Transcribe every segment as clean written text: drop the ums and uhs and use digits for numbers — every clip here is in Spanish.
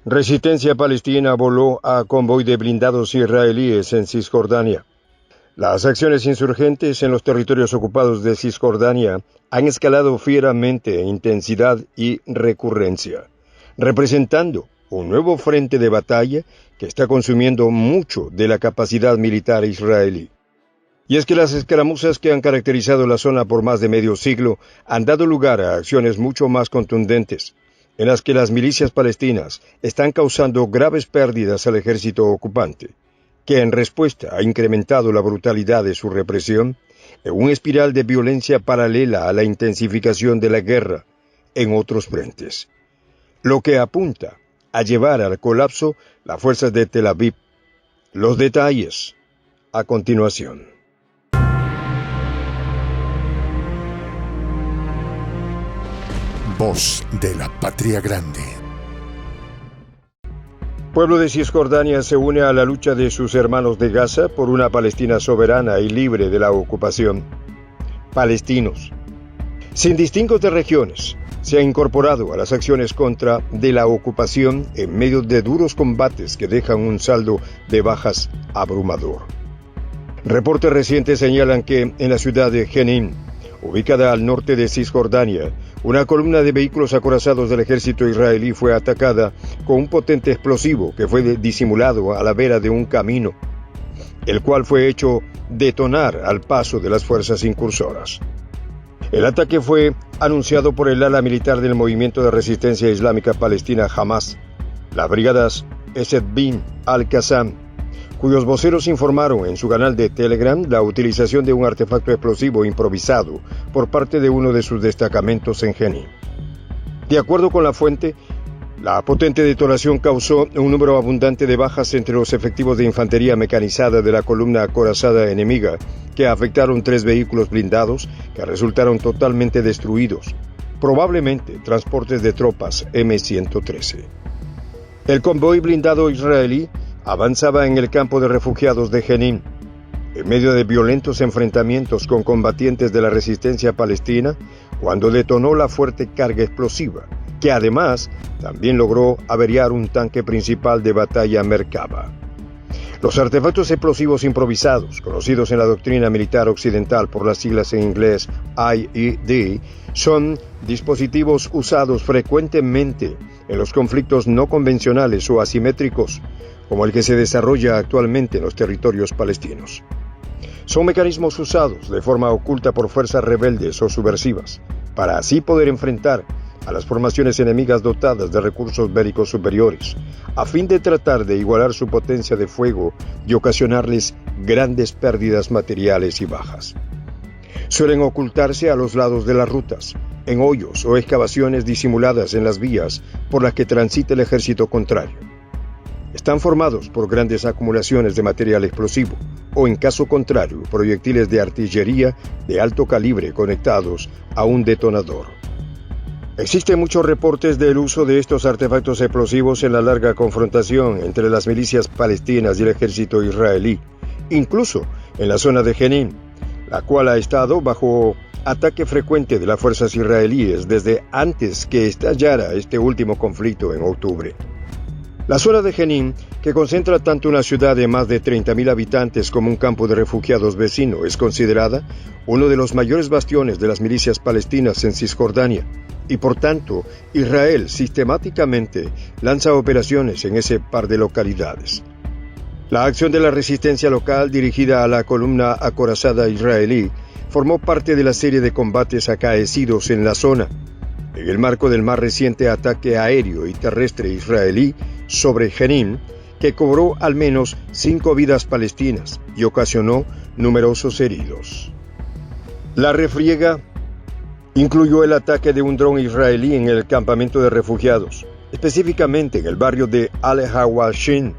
Resistencia palestina voló a convoy de blindados israelíes en Cisjordania. Las acciones insurgentes en los territorios ocupados de Cisjordania han escalado fieramente en intensidad y recurrencia, representando un nuevo frente de batalla que está consumiendo mucho de la capacidad militar israelí. Y es que las escaramuzas que han caracterizado la zona por más de medio siglo han dado lugar a acciones mucho más contundentes, en las que las milicias palestinas están causando graves pérdidas al ejército ocupante, que en respuesta ha incrementado la brutalidad de su represión en una espiral de violencia paralela a la intensificación de la guerra en otros frentes, lo que apunta a llevar al colapso las fuerzas de Tel Aviv. Los detalles a continuación. Voz de la Patria Grande. Pueblo de Cisjordania se une a la lucha de sus hermanos de Gaza por una Palestina soberana y libre de la ocupación. Palestinos, sin distingos de regiones, se ha incorporado a las acciones contra de la ocupación en medio de duros combates que dejan un saldo de bajas abrumador. Reportes recientes señalan que en la ciudad de Jenin, ubicada al norte de Cisjordania, una columna de vehículos acorazados del ejército israelí fue atacada con un potente explosivo que fue disimulado a la vera de un camino, el cual fue hecho detonar al paso de las fuerzas incursoras. El ataque fue anunciado por el ala militar del Movimiento de Resistencia Islámica Palestina Hamas, las brigadas Esed bin al-Qassam, cuyos voceros informaron en su canal de Telegram la utilización de un artefacto explosivo improvisado por parte de uno de sus destacamentos en Jenin. De acuerdo con la fuente, la potente detonación causó un número abundante de bajas entre los efectivos de infantería mecanizada de la columna acorazada enemiga, que afectaron 3 vehículos blindados que resultaron totalmente destruidos, probablemente transportes de tropas M-113. El convoy blindado israelí avanzaba en el campo de refugiados de Jenin, en medio de violentos enfrentamientos con combatientes de la resistencia palestina, cuando detonó la fuerte carga explosiva, que además también logró averiar un tanque principal de batalla Merkava. Los artefactos explosivos improvisados, conocidos en la doctrina militar occidental por las siglas en inglés IED, son dispositivos usados frecuentemente en los conflictos no convencionales o asimétricos, como el que se desarrolla actualmente en los territorios palestinos. Son mecanismos usados de forma oculta por fuerzas rebeldes o subversivas, para así poder enfrentar a las formaciones enemigas dotadas de recursos bélicos superiores, a fin de tratar de igualar su potencia de fuego y ocasionarles grandes pérdidas materiales y bajas. Suelen ocultarse a los lados de las rutas, en hoyos o excavaciones disimuladas en las vías por las que transita el ejército contrario. Están formados por grandes acumulaciones de material explosivo, o en caso contrario, proyectiles de artillería de alto calibre conectados a un detonador. Existen muchos reportes del uso de estos artefactos explosivos en la larga confrontación entre las milicias palestinas y el ejército israelí, incluso en la zona de Jenin, la cual ha estado bajo ataque frecuente de las fuerzas israelíes desde antes que estallara este último conflicto en octubre. La zona de Jenin, que concentra tanto una ciudad de más de 30.000 habitantes como un campo de refugiados vecino, es considerada uno de los mayores bastiones de las milicias palestinas en Cisjordania, y por tanto, Israel sistemáticamente lanza operaciones en ese par de localidades. La acción de la resistencia local dirigida a la columna acorazada israelí formó parte de la serie de combates acaecidos en la zona, en el marco del más reciente ataque aéreo y terrestre israelí sobre Jenin, que cobró al menos 5 vidas palestinas y ocasionó numerosos heridos. La refriega incluyó el ataque de un dron israelí en el campamento de refugiados, específicamente en el barrio de Al-Hawashin,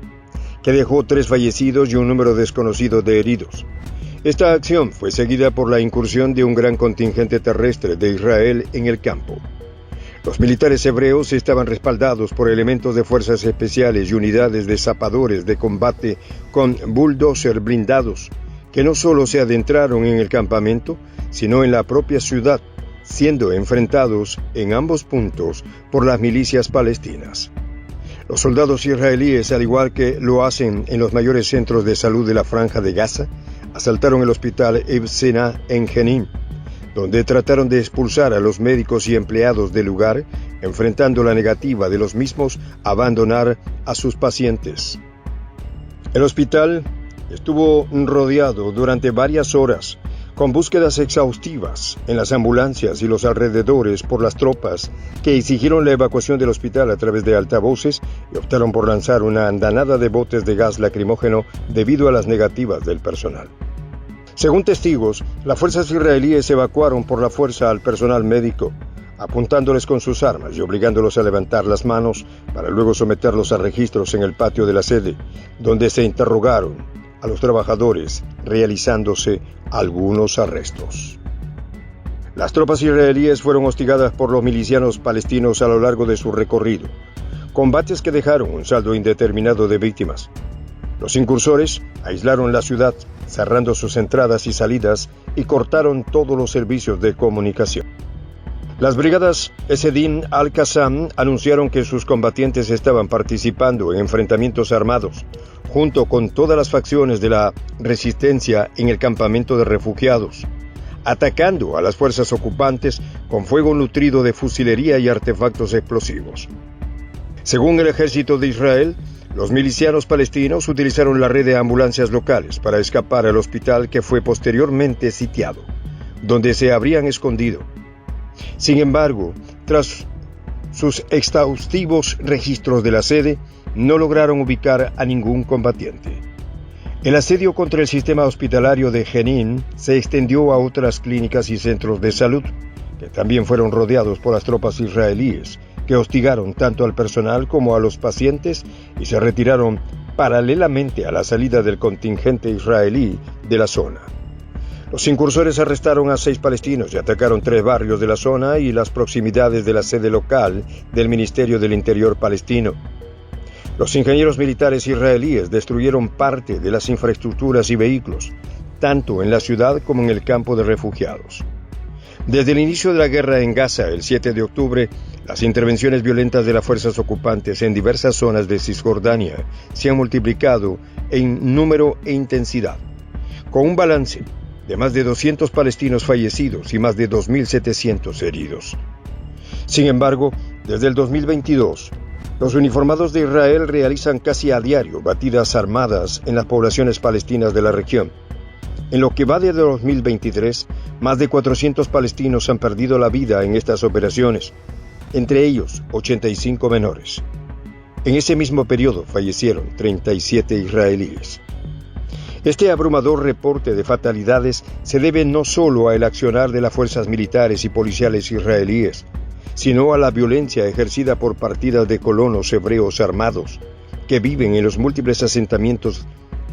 que dejó 3 fallecidos y un número desconocido de heridos. Esta acción fue seguida por la incursión de un gran contingente terrestre de Israel en el campo. Los militares hebreos estaban respaldados por elementos de fuerzas especiales y unidades de zapadores de combate con bulldozer blindados, que no solo se adentraron en el campamento, sino en la propia ciudad, siendo enfrentados en ambos puntos por las milicias palestinas. Los soldados israelíes, al igual que lo hacen en los mayores centros de salud de la Franja de Gaza, asaltaron el hospital Ibn Sina en Jenin, donde trataron de expulsar a los médicos y empleados del lugar, enfrentando la negativa de los mismos a abandonar a sus pacientes. El hospital estuvo rodeado durante varias horas, con búsquedas exhaustivas en las ambulancias y los alrededores por las tropas que exigieron la evacuación del hospital a través de altavoces y optaron por lanzar una andanada de botes de gas lacrimógeno debido a las negativas del personal. Según testigos, las fuerzas israelíes evacuaron por la fuerza al personal médico, apuntándoles con sus armas y obligándolos a levantar las manos para luego someterlos a registros en el patio de la sede, donde se interrogaron a los trabajadores, realizándose algunos arrestos. Las tropas israelíes fueron hostigadas por los milicianos palestinos a lo largo de su recorrido, combates que dejaron un saldo indeterminado de víctimas. Los incursores aislaron la ciudad, cerrando sus entradas y salidas y cortaron todos los servicios de comunicación. Las brigadas Esedin al-Qassam anunciaron que sus combatientes estaban participando en enfrentamientos armados, junto con todas las facciones de la resistencia en el campamento de refugiados, atacando a las fuerzas ocupantes con fuego nutrido de fusilería y artefactos explosivos. Según el ejército de Israel, los milicianos palestinos utilizaron la red de ambulancias locales para escapar al hospital que fue posteriormente sitiado, donde se habrían escondido. Sin embargo, tras sus exhaustivos registros de la sede, no lograron ubicar a ningún combatiente. El asedio contra el sistema hospitalario de Jenin se extendió a otras clínicas y centros de salud, que también fueron rodeados por las tropas israelíes, que hostigaron tanto al personal como a los pacientes y se retiraron paralelamente a la salida del contingente israelí de la zona. Los incursores arrestaron a 6 palestinos y atacaron 3 barrios de la zona y las proximidades de la sede local del Ministerio del Interior palestino. Los ingenieros militares israelíes destruyeron parte de las infraestructuras y vehículos, tanto en la ciudad como en el campo de refugiados. Desde el inicio de la guerra en Gaza, el 7 de octubre, las intervenciones violentas de las fuerzas ocupantes en diversas zonas de Cisjordania se han multiplicado en número e intensidad, con un balance de más de 200 palestinos fallecidos y más de 2.700 heridos. Sin embargo, desde el 2022, los uniformados de Israel realizan casi a diario batidas armadas en las poblaciones palestinas de la región. En lo que va de 2023, más de 400 palestinos han perdido la vida en estas operaciones, entre ellos 85 menores. En ese mismo periodo fallecieron 37 israelíes. Este abrumador reporte de fatalidades se debe no solo al accionar de las fuerzas militares y policiales israelíes, sino a la violencia ejercida por partidas de colonos hebreos armados que viven en los múltiples asentamientos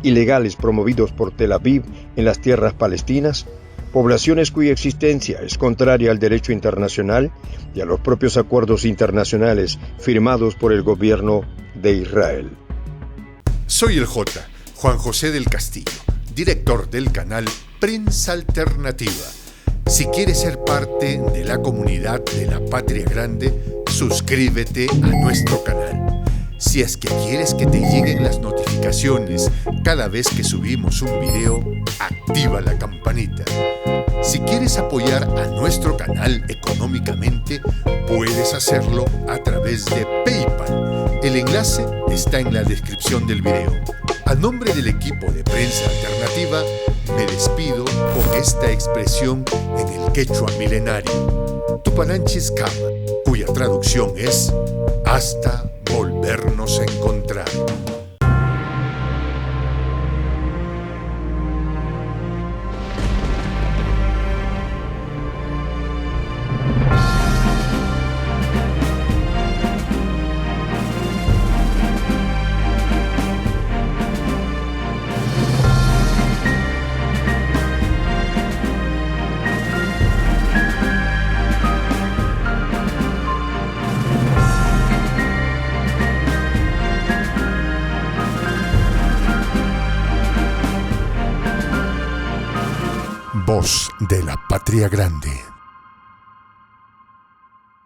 ilegales promovidos por Tel Aviv en las tierras palestinas, poblaciones cuya existencia es contraria al derecho internacional y a los propios acuerdos internacionales firmados por el gobierno de Israel. Soy el Juan José del Castillo, director del canal Prensa Alternativa. Si quieres ser parte de la comunidad de la Patria Grande, suscríbete a nuestro canal. Si es que quieres que te lleguen las notificaciones cada vez que subimos un video, activa la campanita. Si quieres apoyar a nuestro canal económicamente, puedes hacerlo a través de PayPal. El enlace está en la descripción del video. A nombre del equipo de Prensa Alternativa, me despido con esta expresión en el quechua milenario, Tupananchis Kama, cuya traducción es hasta volvernos a encontrar. Voz de la Patria Grande.